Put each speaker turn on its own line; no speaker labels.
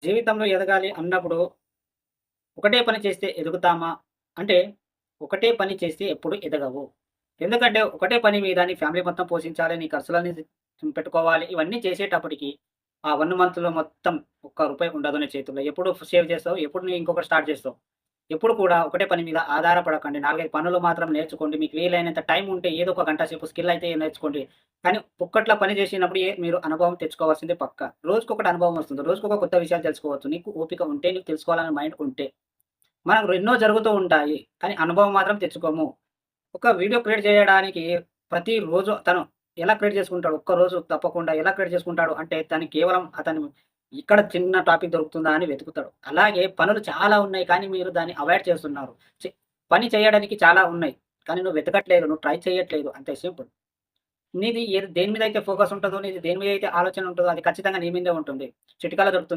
జీవితంలో ఎదగాలి అన్నప్పుడు ఒకటే పని చేస్తే ఎదుగుతామా? అంటే ఒకటే పని చేస్తే ఎప్పుడు ఎదగవు. ఎందుకంటే ఒకటే పని మీద నీ ఫ్యామిలీ మొత్తం పోషించాలి. నీ ఖర్చులన్నీ పెట్టుకోవాలి. ఇవన్నీ చేసేటప్పటికి ఆ 1 మంత్‌లో మొత్తం ఒక్క రూపాయి ఉండదు నీ చేతుల్లో. ఎప్పుడు సేవ్ చేస్తావు? ఎప్పుడు నువ్వు ఇంకొకటి స్టార్ట్ చేస్తావు? ఎప్పుడు కూడా ఒకటే పని మీద ఆధారపడకండి. 4, 5 పనులు మాత్రం నేర్చుకోండి. మీకు వీలైనంత టైం ఉంటే ఏదో ఒక గంట సేపు స్కిల్ అయితే నేర్చుకోండి. కానీ పుక్కట్ల పని చేసినప్పుడు మీరు అనుభవం తెచ్చుకోవాల్సిందే పక్కా. రోజుకొకటి అనుభవం వస్తుంది. రోజుకొక కొత్త విషయాలు తెలుసుకోవచ్చు. నీకు ఓపిక ఉంటే, నీకు తెలుసుకోవాలనే మైండ్ ఉంటే. మనకు ఎన్నో జరుగుతూ ఉంటాయి. కానీ అనుభవం మాత్రం తెచ్చుకోము. ఒక వీడియో క్రియేట్ చేయడానికి ప్రతిరోజు తను ఎలా క్రియేట్ చేసుకుంటాడు? ఒక్కరోజు తప్పకుండా ఎలా క్రియేట్ చేసుకుంటాడు అంటే, తను కేవలం అతను ఇక్కడ చిన్న టాపిక్ దొరుకుతుందా అని వెతుకుతాడు. అలాగే పనులు చాలా ఉన్నాయి. కానీ మీరు దాన్ని అవాయిడ్ చేస్తున్నారు. చె పని చేయడానికి చాలా ఉన్నాయి. కానీ నువ్వు వెతకట్లేదు. నువ్వు ట్రై చేయట్లేదు. అంతే సింపుల్. నీది ఏది దేని మీద అయితే ఫోకస్ ఉంటదో, నీది దేని మీద అయితే ఆలోచన ఉంటదో అది ఖచ్చితంగా నీ మీదే ఉంటుంది. చిటికలో దొరుకుతుంది.